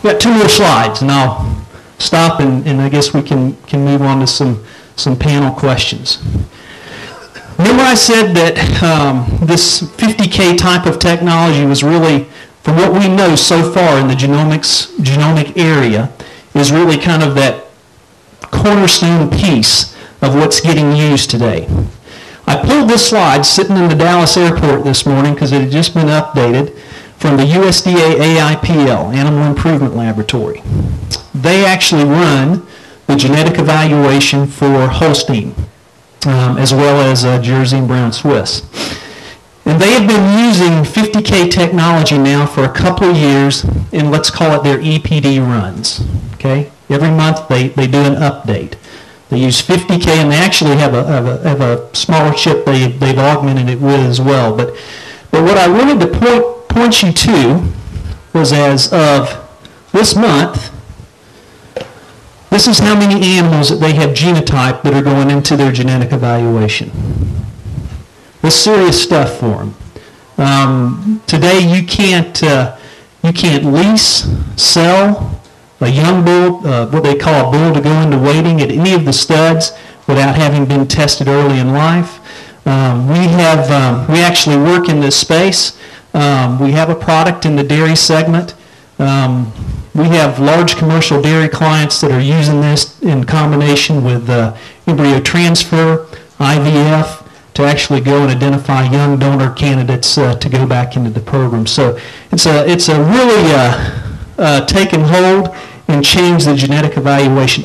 We've got 2 more slides, and I'll stop, and I guess we can move on to some panel questions. Remember I said that this 50K type of technology was really, from what we know so far in the genomic area, is really kind of that cornerstone piece of what's getting used today. I pulled this slide sitting in the Dallas airport this morning because it had just been updated from the USDA AIPL, Animal Improvement Laboratory. They actually run the genetic evaluation for Holstein, as well as Jersey and Brown Swiss. And they have been using 50K technology now for a couple of years in, let's call it, their EPD runs. Okay? Every month they do an update. They use 50K, and they actually have a smaller chip they've augmented it with as well. But what I wanted to point you to was, as of this month, this is how many animals that they have genotyped that are going into their genetic evaluation. This is serious stuff for them. Today you can't lease, sell a young bull, what they call a bull to go into waiting at any of the studs without having been tested early in life. We actually work in this space. We have a product in the dairy segment. We have large commercial dairy clients that are using this in combination with embryo transfer, IVF, to actually go and identify young donor candidates to go back into the program. So it's a really taken hold and changed the genetic evaluation.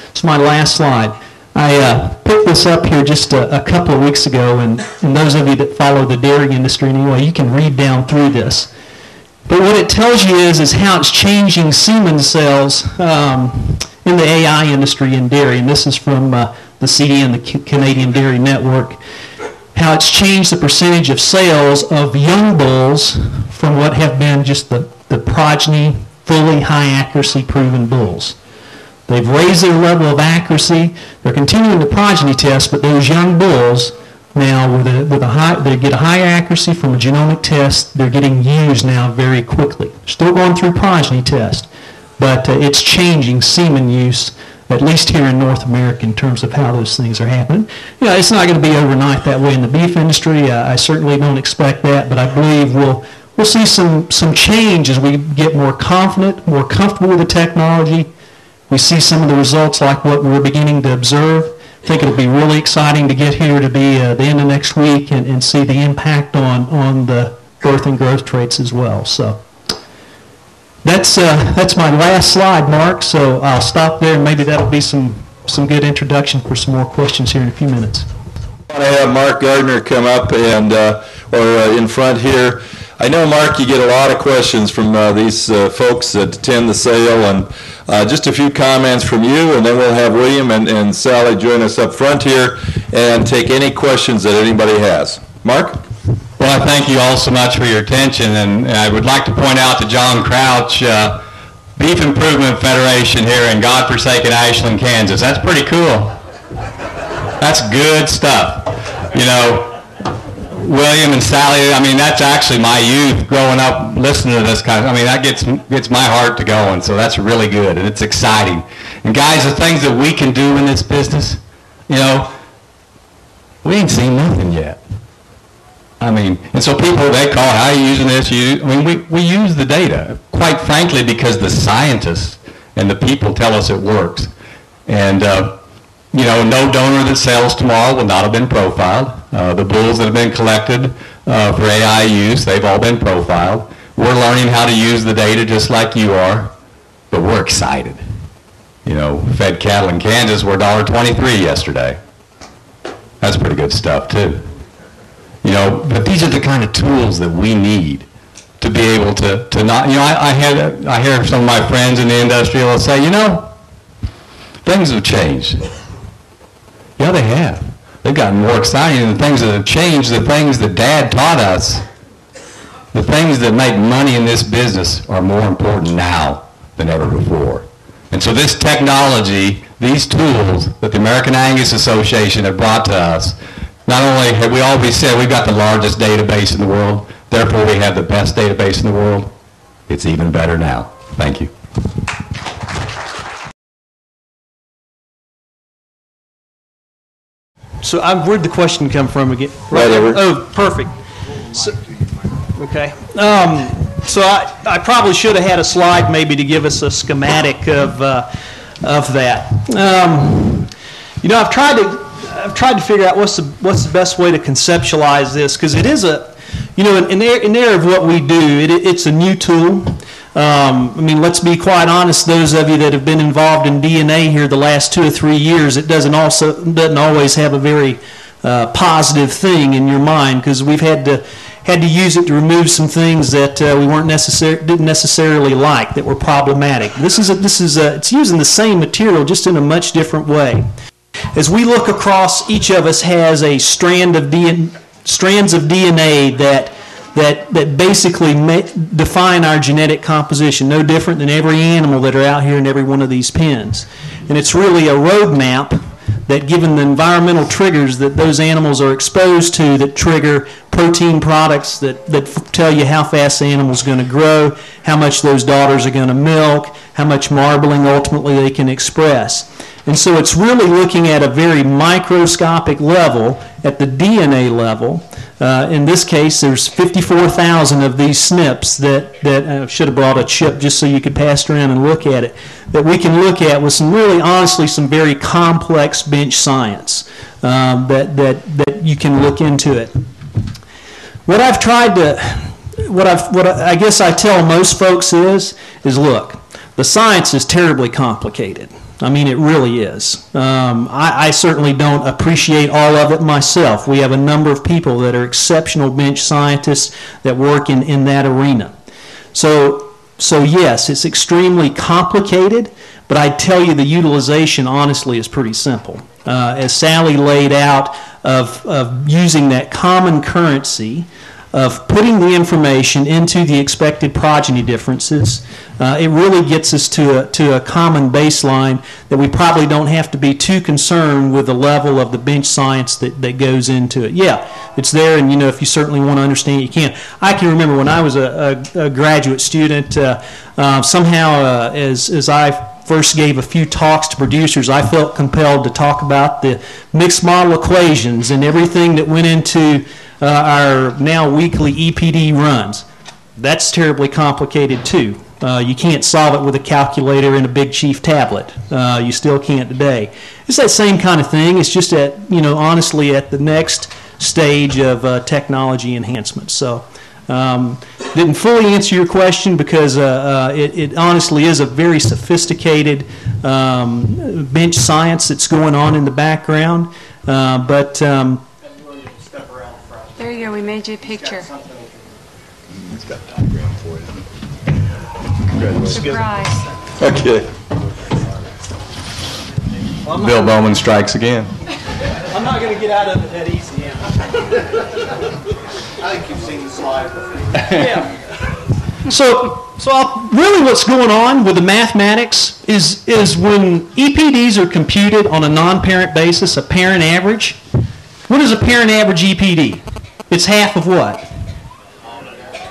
It's my last slide. I picked this up here just a couple of weeks ago, and those of you that follow the dairy industry anyway, you can read down through this. But what it tells you is how it's changing semen cells in the AI industry in dairy, and this is from the CDN, the Canadian Dairy Network, how it's changed the percentage of sales of young bulls from what have been just the progeny, fully high accuracy proven bulls. They've raised their level of accuracy. They're continuing the progeny test, but those young bulls now, they get a higher accuracy from a genomic test. They're getting used now very quickly. Still going through progeny test, but it's changing semen use, at least here in North America, in terms of how those things are happening. You know, it's not going to be overnight that way in the beef industry. I certainly don't expect that, but I believe we'll see some change as we get more confident, more comfortable with the technology. We see some of the results like what we're beginning to observe. I think it'll be really exciting to get here to be the end of next week and see the impact on the birth and growth traits as well. So that's my last slide, Mark. So I'll stop there, and maybe that'll be some good introduction for some more questions here in a few minutes. I want to have Mark Gardner come up and or in front here. I know, Mark, you get a lot of questions from these folks that attend the sale, and just a few comments from you, and then we'll have William and Sally join us up front here and take any questions that anybody has. Mark? Well, I thank you all so much for your attention, and I would like to point out to John Crouch, Beef Improvement Federation here in godforsaken Ashland, Kansas. That's pretty cool. That's good stuff. You know, William and Sally, I mean, that's actually my youth growing up listening to this kind of, I mean, that gets my heart to going, so that's really good, and it's exciting. And guys, the things that we can do in this business, you know, we ain't seen nothing yet. I mean, and so people, they call, how are you using this? I mean, we use the data, quite frankly, because the scientists and the people tell us it works. And, you know, no donor that sells tomorrow will not have been profiled. The bulls that have been collected for AI use, they've all been profiled. We're learning how to use the data just like you are, but we're excited. You know, fed cattle in Kansas were $1.23 yesterday. That's pretty good stuff too. You know, but these are the kind of tools that we need to be able to not, you know, I hear some of my friends in the industry will say, you know, things have changed. Yeah, they have. They've gotten more exciting, and the things that have changed, the things that Dad taught us, the things that make money in this business are more important now than ever before. And so this technology, these tools that the American Angus Association have brought to us, not only have we always said we've got the largest database in the world, therefore we have the best database in the world, it's even better now. Thank you. So where'd the question come from again? Right over. Oh, perfect. So, okay. So I probably should have had a slide maybe to give us a schematic of that. You know, I've tried to figure out what's the best way to conceptualize this, because it is a, you know, in the area of what we do, it's a new tool. I mean, let's be quite honest, those of you that have been involved in DNA here the last 2 or 3 years, it doesn't always have a very positive thing in your mind, because we've had to use it to remove some things that we didn't necessarily like, that were problematic. It's using the same material just in a much different way. As we look across, each of us has a strands of DNA that basically define our genetic composition, no different than every animal that are out here in every one of these pens. And it's really a roadmap that, given the environmental triggers that those animals are exposed to, that trigger protein products that tell you how fast the animal's going to grow, how much those daughters are going to milk, how much marbling ultimately they can express. And so it's really looking at a very microscopic level, at the DNA level. In this case, there's 54,000 of these SNPs that I should have brought a chip just so you could pass around and look at it, that we can look at with some really, honestly, some very complex bench science that you can look into it. What I guess I tell most folks is look, the science is terribly complicated. I mean, it really is. I certainly don't appreciate all of it myself. We have a number of people that are exceptional bench scientists that work in that arena. So yes, it's extremely complicated, but I tell you the utilization, honestly, is pretty simple. As Sally laid out, of using that common currency, of putting the information into the expected progeny differences, it really gets us to a common baseline that we probably don't have to be too concerned with the level of the bench science that goes into it. Yeah, it's there, and you know, if you certainly want to understand it, you can. I can remember when I was a graduate student, somehow as I first gave a few talks to producers, I felt compelled to talk about the mixed model equations and everything that went into our now weekly EPD runs. That's terribly complicated too. You can't solve it with a calculator and a Big Chief tablet. You still can't today. It's that same kind of thing. It's just at, you know, honestly at the next stage of technology enhancement. So didn't fully answer your question, because it honestly is a very sophisticated bench science that's going on in the background. There you go, we made you a picture. It's got a diagram for it. Surprise. Okay. Bill Bowman strikes again. I'm not going to get out of it that easy, am I think you've seen the slide before. Yeah. So really what's going on with the mathematics is when EPDs are computed on a non-parent basis, a parent average. What is a parent average EPD? It's half of what?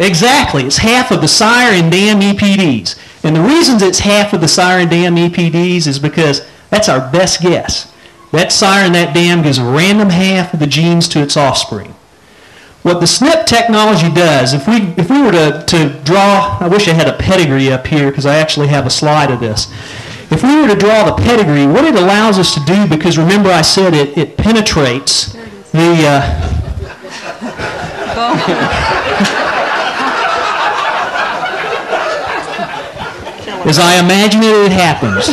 Exactly. It's half of the sire and dam EPDs. And the reasons it's half of the sire and dam EPDs is because that's our best guess. That sire and that dam gives a random half of the genes to its offspring. What the SNP technology does, if we were to draw, I wish I had a pedigree up here because I actually have a slide of this. If we were to draw the pedigree, what it allows us to do, because remember I said it penetrates the... As I imagine it, it happens.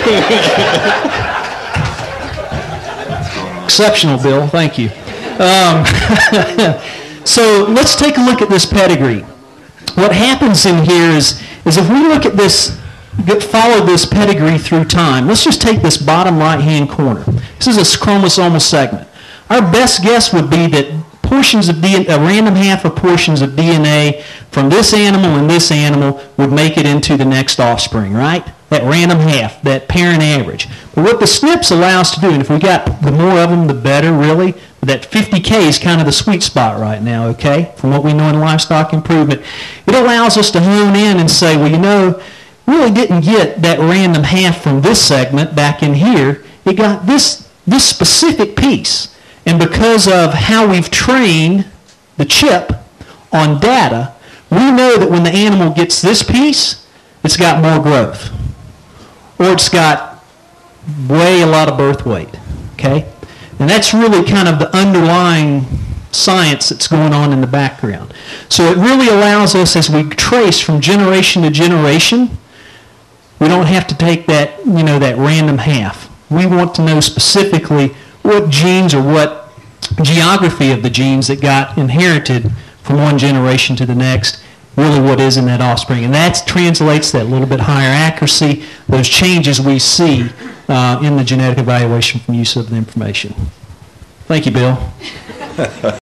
Exceptional, Bill. Thank you. So let's take a look at this pedigree. What happens in here is if we look at this, follow this pedigree through time, let's just take this bottom right-hand corner. This is a chromosomal segment. Our best guess would be that portions of DNA, a random half of portions of DNA from this animal and this animal would make it into the next offspring, right? That random half, that parent average. But what the SNPs allow us to do, and if we got the more of them, the better, really. But that 50K is kind of the sweet spot right now, okay, from what we know in livestock improvement. It allows us to hone in and say, well, you know, really didn't get that random half from this segment back in here. It got this specific piece. And because of how we've trained the chip on data, we know that when the animal gets this piece, it's got more growth. Or it's got a lot of birth weight. Okay? And that's really kind of the underlying science that's going on in the background. So it really allows us, as we trace from generation to generation, we don't have to take that, that random half. We want to know specifically what genes or what geography of the genes that got inherited from one generation to the next, really what is in that offspring. And that translates that little bit higher accuracy, those changes we see in the genetic evaluation from use of the information. Thank you, Bill.